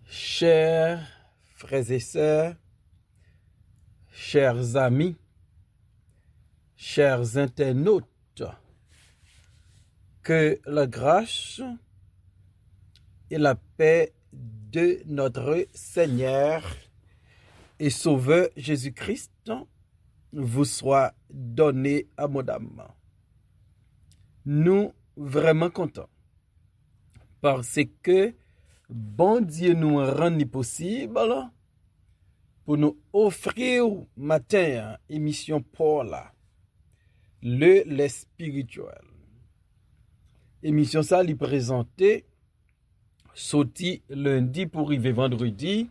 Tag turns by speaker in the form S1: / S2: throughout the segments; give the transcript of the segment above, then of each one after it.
S1: Chers frères et sœurs, chers amis, chers internautes, que la grâce et la paix de notre Seigneur et Sauveur Jésus-Christ vous soient données abondamment. Nous vraiment contents parce que bon Dieu nous rend possible pour nous offrir matin émission Paul les spirituels. Émission ça lui présentée sorti lundi pour arriver vendredi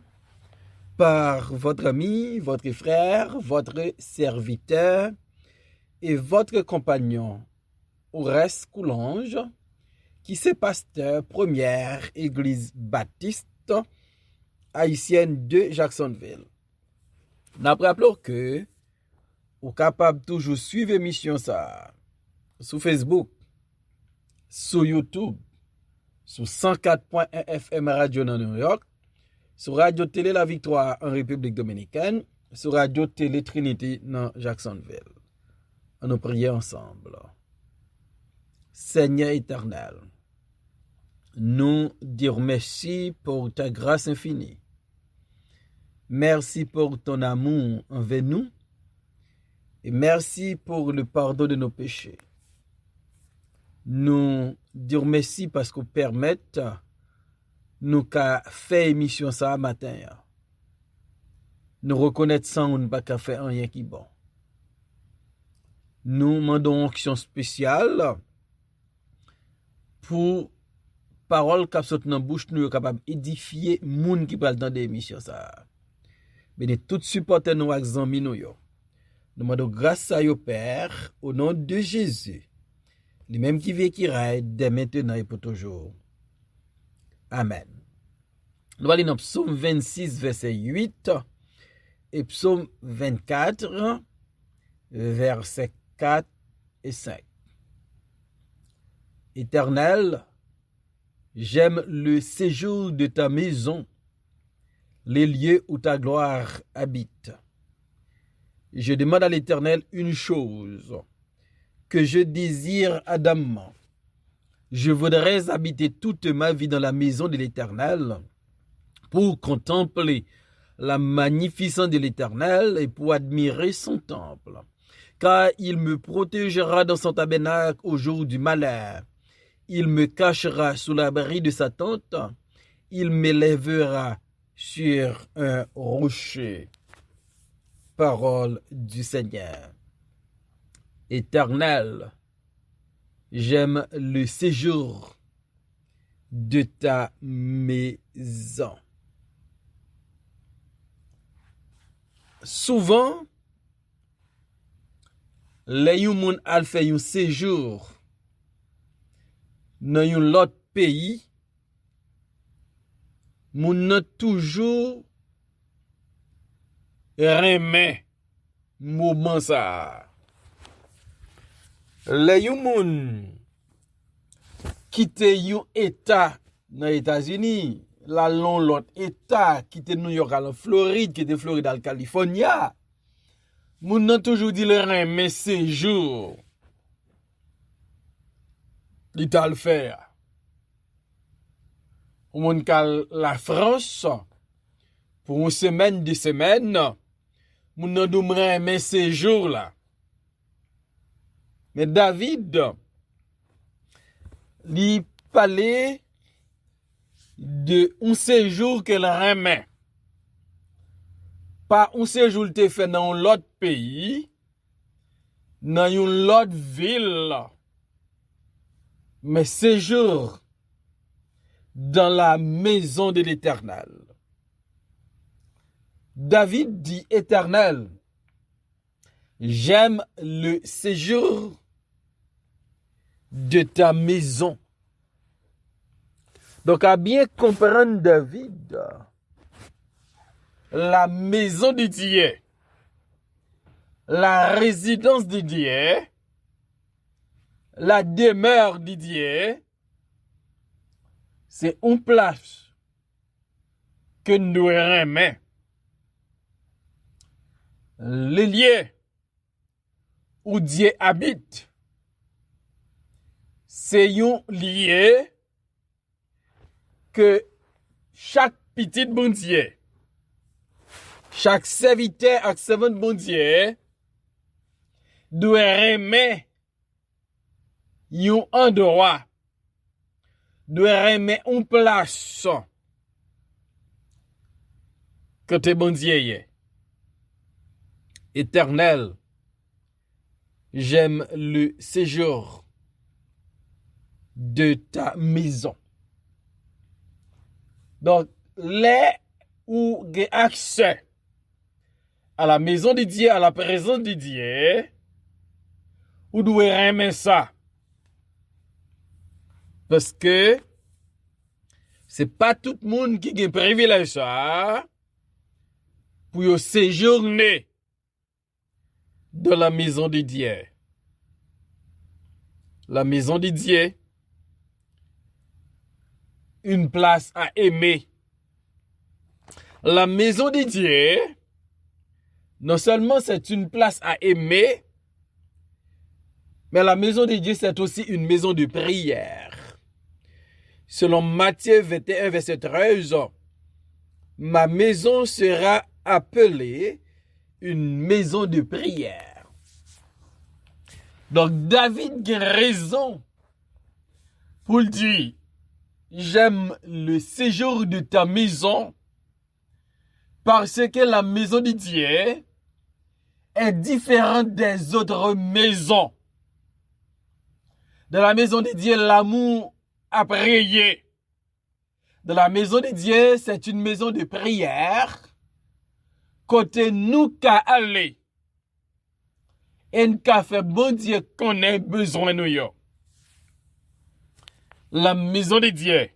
S1: par votre ami, votre frère, votre serviteur et votre compagnon Horace Coulange, qui c'est pasteur première église baptiste haïtienne de Jacksonville. Nous rappelons que vous êtes capable de toujours suivre l'émission ça sur Facebook, sur YouTube, sur 104.1 FM Radio dans New York, sur Radio Télé La Victoire en République Dominicaine, sur Radio Télé Trinity dans Jacksonville. On nous prions ensemble. Seigneur éternel, nous dire merci pour ta grâce infinie. Merci pour ton amour envers nous. Et merci pour le pardon de nos péchés. Nous dire merci parce que vous permettez nous qu'à faire émission ça matin. Nous reconnaître sans on ne pas qu'à faire rien qui bon. Nous demandons une action spéciale pour parole qui sortent dans bouche nous capable édifier moun qui parle dans des émissions ça. Mais tout supporter nous avec amis nous yo. Nous demandons grâce à yo Père au nom de Jésus. Les mêmes qui vivent qui règne dès maintenant et pour toujours. Amen. Nous allons dans Psaume 26 verset 8 et Psaume 24 verset 4 et 5. Éternel, j'aime le séjour de ta maison, les lieux où ta gloire habite. Je demande à l'Éternel une chose que je désire ardemment. Je voudrais habiter toute ma vie dans la maison de l'Éternel pour contempler la magnificence de l'Éternel et pour admirer son temple. Car il me protégera dans son tabernacle au jour du malheur. Il me cachera sous l'abri de sa tente. Il m'élèvera sur un rocher. Parole du Seigneur. Éternel, j'aime le séjour de ta maison. Souvent, les gens al fait un séjour dans un autre pays, moun nan toujours remet moment ça. Les gens quitte un état dans les États-Unis, la l'autre état quitte New York à la Floride, quitte Floride à la Californie. Moun nan toujours dit le remet séjour. L'État le faire. Ou moun kal la France pour une semaine, 2 semaines, moun nan dou remet séjour là. Mais David, il parlait de un séjour qu'elle remet. Pas un séjour qu'il fait dans l'autre pays, dans une autre ville, mais séjour dans la maison de l'Éternel. David dit Éternel, j'aime le séjour de ta maison. Donc, à bien comprendre David, la maison de Dieu, la résidence de Dieu, la demeure de Dieu, c'est une place que nous aimons. Les lieux où Dieu habite, c'est un lieu que chaque petit bon Dieu, chaque serviteur et servante bon Dieu doit aimer un endroit, doit aimer une place que tes bon Dieu est. Éternel, j'aime le séjour de ta maison. Donc, les où j'ai accès à la maison de Dieu, à la présence de Dieu, ou doit aimer ça. Parce que c'est pas tout le monde qui a privilège ça pour séjourner dans la maison de Dieu. La maison de Dieu, une place à aimer. La maison de Dieu, non seulement c'est une place à aimer, mais la maison de Dieu, c'est aussi une maison de prière. Selon Matthieu 21, verset 13, ma maison sera appelée une maison de prière. Donc David a raison pour dire, j'aime le séjour de ta maison parce que la maison de Dieu est différente des autres maisons. Dans la maison de Dieu, l'amour a prié. Dans la maison de Dieu, c'est une maison de prière. Côté nous qu'à aller. Et nous qu'à faire bon Dieu qu'on ait besoin de nous. La maison de Dieu.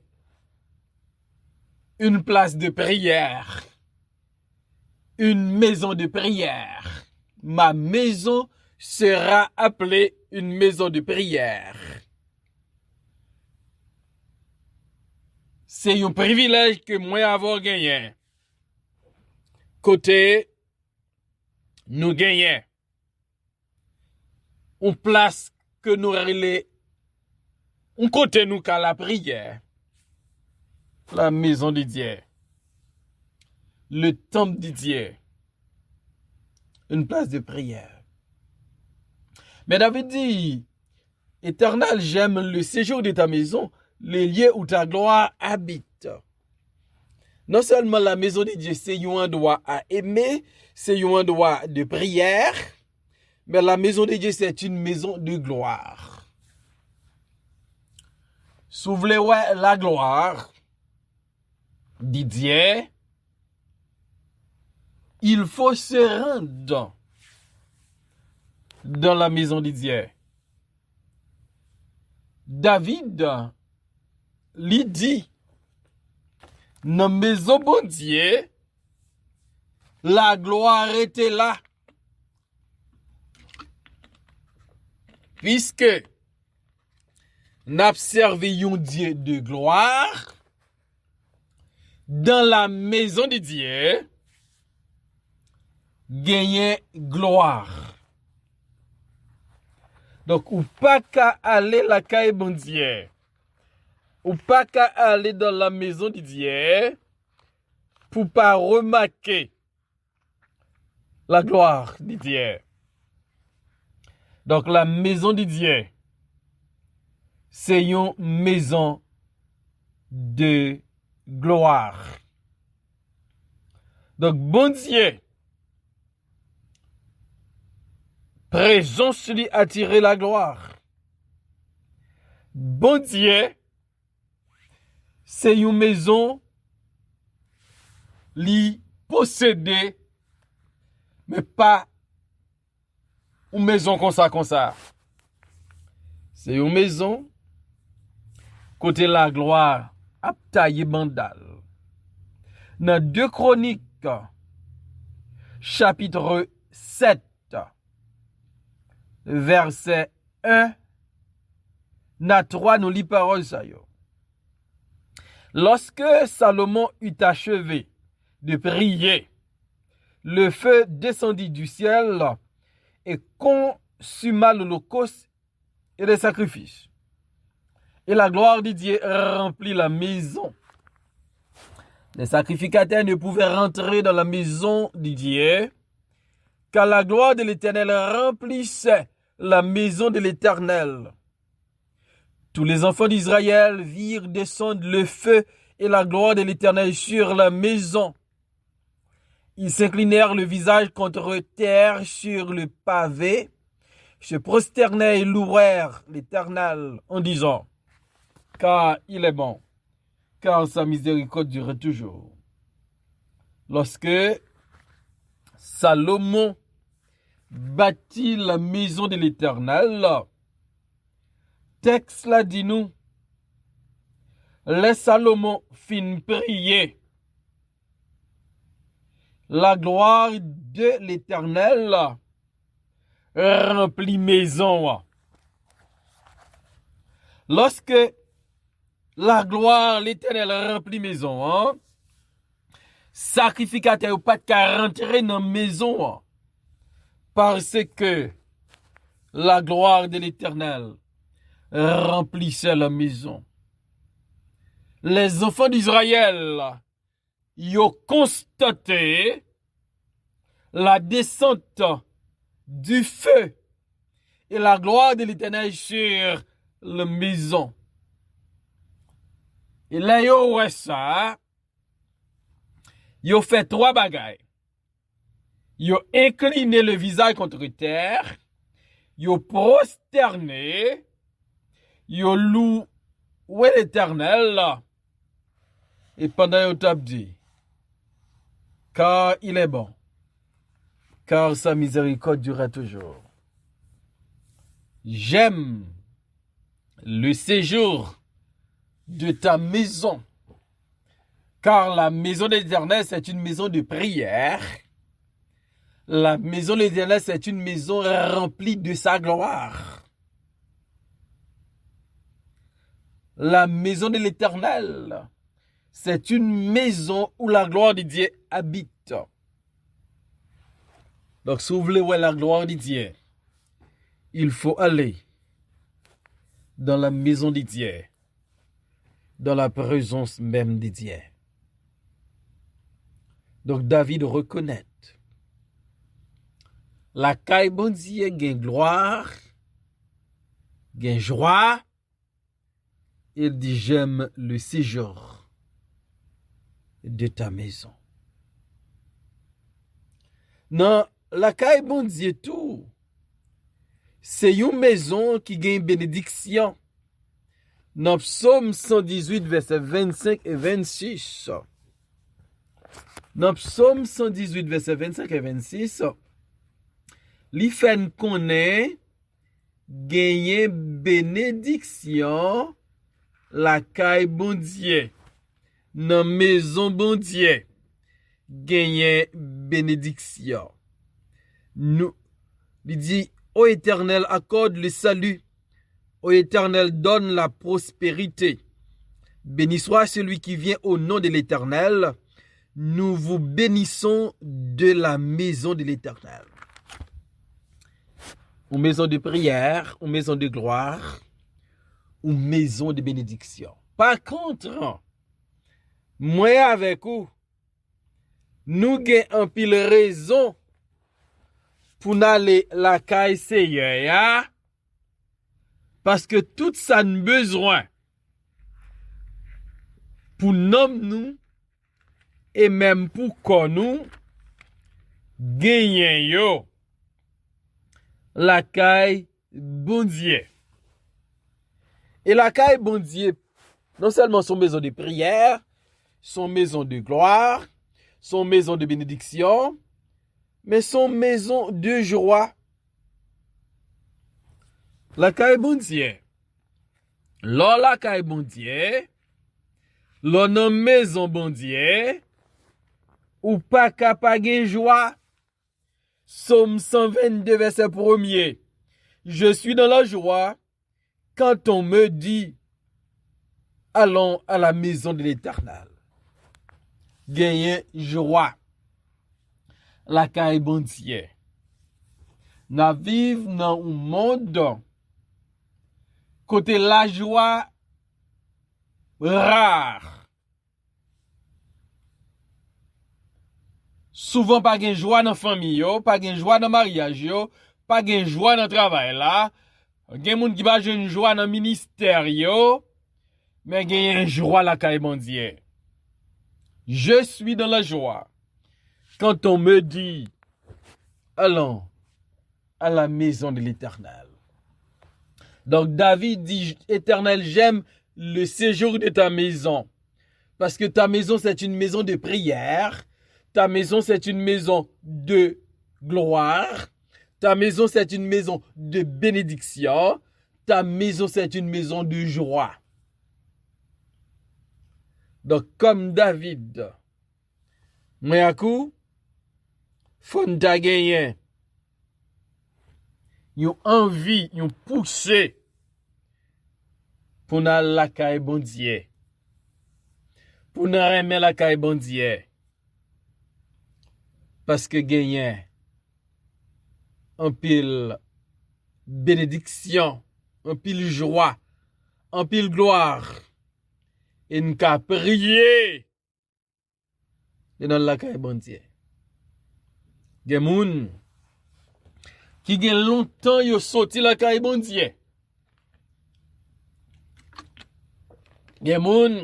S1: Une place de prière. Une maison de prière. Ma maison sera appelée une maison de prière. C'est un privilège que moi avoir gagné. Côté, nous gagnons. Une place que nous relais. Un côté nous qu'à la prière. La maison de Dieu. Le temple de Dieu. Une place de prière. Mais David dit, Éternel, j'aime le séjour de ta maison, les lieux où ta gloire habite. Non seulement la maison de Dieu, c'est un endroit à aimer, c'est un endroit de prière, mais la maison de Dieu, c'est une maison de gloire. Souvenez-vous la gloire de Dieu, il faut se rendre dans la maison de Dieu. David lui dit, dans la maison de Dieu, la gloire était là. Puisque nous avons servi un Dieu de gloire, dans la maison de Dieu, gagner gloire. Donc, ou pas qu'à aller la caille bon Dieu, ou pas qu'à aller dans la maison de Dieu, pour pas remarquer la gloire de Dieu. Donc, la maison de Dieu, c'est une maison de gloire. Donc, bon Dieu, présence lui attirer la gloire. Bon Dieu, c'est une maison li possédée, mais pas une maison comme ça. C'est une maison côté la gloire a taillé bandal. Dans 2 Chroniques, chapitre 7, verset 1, na 3, nous lit parole ça yo. Lorsque Salomon eut achevé de prier. Le feu descendit du ciel et consuma l'holocauste et les sacrifices. Et la gloire de Dieu remplit la maison. Les sacrificateurs ne pouvaient rentrer dans la maison de Dieu, car la gloire de l'Éternel remplissait la maison de l'Éternel. Tous les enfants d'Israël virent descendre le feu et la gloire de l'Éternel sur la maison. Ils s'inclinèrent le visage contre terre sur le pavé, se prosternaient et louèrent l'Éternel en disant: car il est bon, car sa miséricorde dure toujours. Lorsque Salomon bâtit la maison de l'Éternel, texte là dit nous, les Salomon fin prier. La gloire de l'Éternel remplit maison. Lorsque la gloire de l'Éternel remplit maison, sacrificateur pas qu'à rentrer dans la maison, parce que la gloire de l'Éternel remplissait la maison. Les enfants d'Israël, ils ont constaté la descente du feu et la gloire de l'Éternel sur la maison. Et là, ils ont ça, ils ont fait 3 bagailles. Ils ont incliné le visage contre terre, ils ont prosterné, ils ont loué l'Éternel. Et pendant qu'ils ont dit, car il est bon, car sa miséricorde dure toujours. J'aime le séjour de ta maison, car la maison de l'Éternel, c'est une maison de prière. La maison de l'Éternel, c'est une maison remplie de sa gloire. La maison de l'Éternel, c'est une maison où la gloire de Dieu habite. Donc, si vous voulez voir la gloire de Dieu, il faut aller dans la maison de Dieu, dans la présence même de Dieu. Donc, David reconnaît la caille bon Dieu gagne gloire, gagne joie. Il dit: j'aime le séjour de ta maison. Non, la caille bon Dieu tout, c'est une maison qui gagne bénédiction. Dans Psaume 118, verset 25 et 26. Dans Psaume 118, verset 25 et 26, li fait connaît gagner bénédiction la caille bon Dieu. Dans maison bon Dieu, gagner bénédiction. Nous, il dit: ô Éternel, accorde le salut. Ô Éternel, donne la prospérité. Béni soit celui qui vient au nom de l'Éternel. Nous vous bénissons de la maison de l'Éternel. Une maison de prière, une maison de gloire, une maison de bénédiction. Par contre, moi avec vous, nous avons un pile raison pour n'aller la caille Seigneur, parce que tout ça nous besoin pour nous et même pour qu'on nous gagnons la caille bon Dieu. Et la caille bon Dieu, non seulement son maison de prière, son maison de gloire, son maison de bénédiction, mais son maison de joie. La caille bon Dieu. La caille bon Dieu. L'on maison bon Dieu. Ou pas capable de joie. Psaume 122, verset 1er. Je suis dans la joie quand on me dit: allons à la maison de l'Éternel. gagner joie. La caille bon Dieu. N'a vivre dans un monde côté la joie rare. Souvent pas gen joie dans famille yo, pas gen joie dans mariage yo, pas gen joie dans travail là. Gen moun qui pas une joie dans ministère yo, mais gen joie la caille bon Dieu. Je suis dans la joie. Quand on me dit allons à la maison de l'Éternel. Donc David dit Éternel, j'aime le séjour de ta maison parce que ta maison c'est une maison de prière, ta maison c'est une maison de gloire, ta maison c'est une maison de bénédiction, ta maison c'est une maison de joie. Donc comme David, moi à coup faut nous gagner une envie, une poussée pour nous la caille bon Dieu. Pour nous aimer la caille bon Dieu. Parce que gagner un pile bénédiction, un pile joie, un pile gloire. Et nous avons prié dans la caille bon Dieu. Gen moun qui gen longtemps yo sorti la caille bon Dieu. Gen moun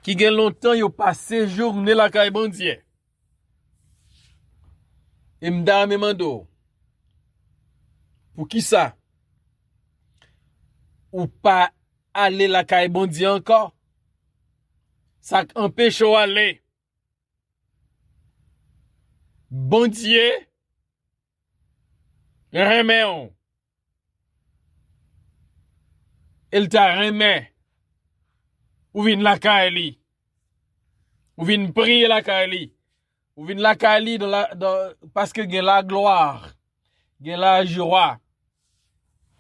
S1: qui gen longtemps yo passé journée la caille bon Dieu. Et m'da me mando. Pour qui ça? Ou pas aller la caille bon Dieu encore? Ça empêche ou aller. Bon Dieu, remet on. Il t'a remet. Ou vin la kaili. Ou vin prier la kaili. Ou vin la kaili parce que gen la gloire, gen la joie,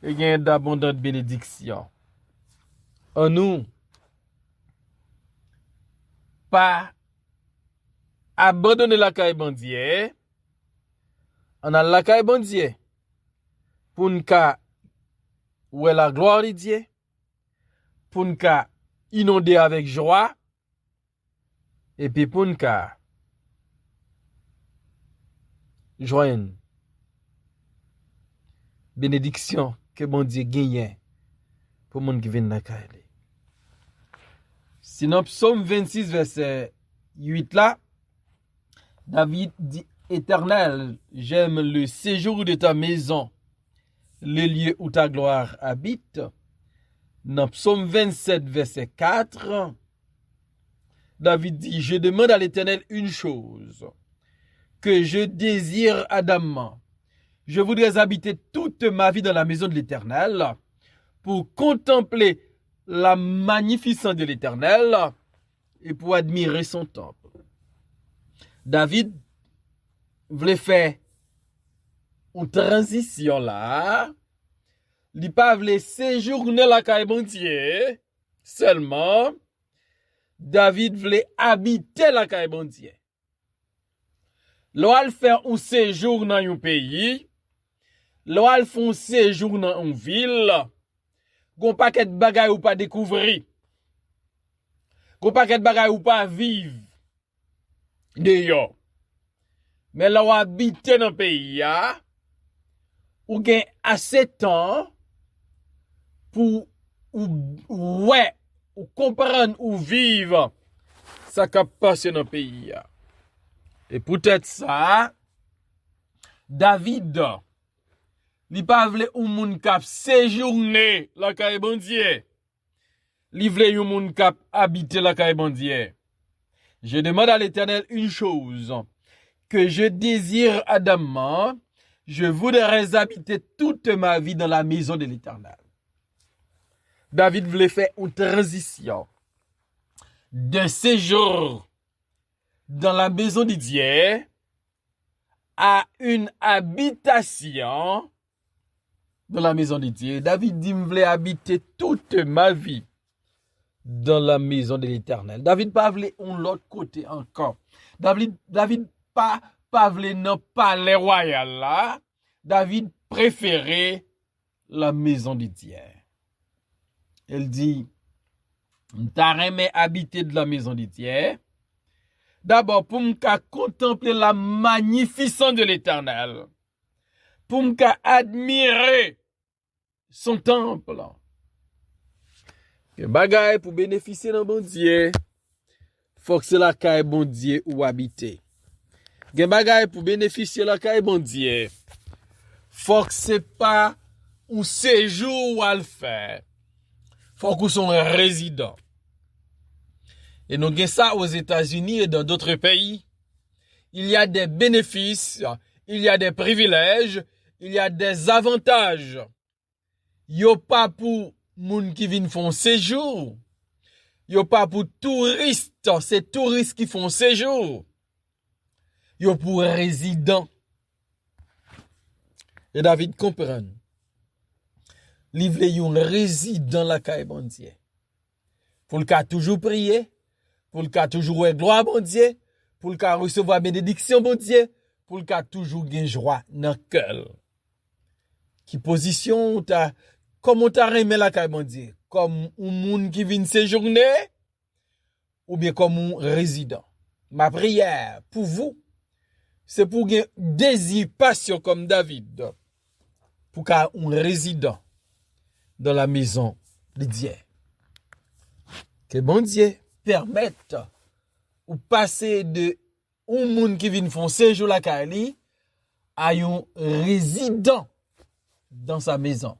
S1: et gen d'abondante bénédiction. En nous, pas abandonner la caille bon Dieu. On a la caille bon Dieu. Pour nous où est la gloire de Dieu. Pour nous inonder avec joie. Et puis pour nous joindre bénédiction que bon Dieu gagne pour les gens qui viennent dans la caille. Sinon, psaume 26, verset 8 là, David dit, Éternel, j'aime le séjour de ta maison, le lieu où ta gloire habite. Dans psaume 27, verset 4, David dit, je demande à l'Éternel une chose, que je désire ardemment. Je voudrais habiter toute ma vie dans la maison de l'Éternel, pour contempler la magnificence de l'Éternel et pour admirer son temple. David voulait faire une transition là. Il pas voulait séjourner la caille bon Dieu. Seulement, David voulait habiter la caille bon Dieu. Lorsqu'il fait un séjour dans un pays, lorsqu'il fait un séjour dans une ville, gon paquet de bagay ou pas découvrir. Gon paquet de bagay ou pas vivre. D'ailleurs. Mais là où habiter dans le pays, ou gen assez de temps pour ou comprendre ou vivre ça qui passe dans le pays. Et peut-être ça, David, li pa vle ou moun kap séjourner la caille bon Dieu. Li vle yon moun kap habiter la caille bon Dieu. Je demande à l'Éternel une chose, que je désire ardemment, je voudrais habiter toute ma vie dans la maison de l'Éternel. David voulait faire une transition d'un séjour dans la maison de Dieu à une habitation dans la maison de Dieu. David dit, je voulais habiter toute ma vie dans la maison de l'Éternel. David pas voulu on l'autre côté encore. David pas voulu dans palais royal là. David préférait la maison de Dieu. Elle dit, t'as aimé habiter de la maison de Dieu. D'abord, pour me contempler la magnificence de l'Éternel. Pour me admirer son temple. Que bagaille pour bénéficier d'un bon Dieu. Faut que c'est la caille bon Dieu ou habiter. Que bagaille pour bénéficier la caille bon Dieu. Faut que c'est pas un séjour ou à le faire. Faut que sont résident. Et nous avons ça aux États-Unis et dans d'autres pays. Il y a des bénéfices, il y a des privilèges, il y a des avantages. Yo pas pour moun qui viennent font séjour. Yo pas pour touristes, c'est touristes qui font séjour. Yo pour résidents. Et David comprend. Li vle yon résident la caille bon Dieu. Pour le cas toujours prier, pour le cas toujours gloire bon Dieu, pour le cas recevoir bénédiction bon Dieu, pour le cas toujours gen joie dans cœur. Qui position ta comment t'as aimé la caille bon Dieu? Comme un monde qui vient séjourner ou bien comme un résident? Ma prière pour vous, c'est pour gen désir passion comme David, pour qu'un résident dans la maison de Dieu. Que bon Dieu permette ou passer de un monde qui vient faire séjour la Kali à un résident dans sa maison.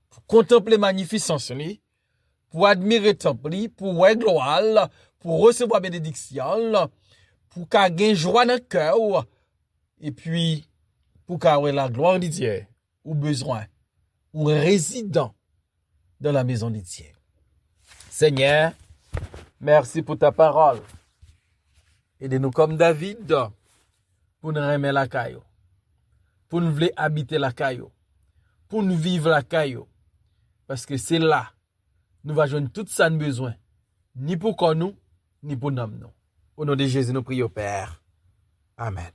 S1: Pour contempler magnificence, pour admirer temple, pour voir gloire, pour recevoir bénédiction, pour gagner joie dans le cœur, et puis pour avoir la gloire de Dieu, ou besoin, ou résident dans la maison de Dieu. Seigneur, merci pour ta parole. Aidez-nous comme David pour nous aimer la caillou, pour nous vouloir habiter la caillou, pour nous vivre la caillou. Parce que c'est là, nous va joindre tout ça nous besoin, ni pour nous, ni pour nous. Au nom de Jésus, nous prions, Père. Amen.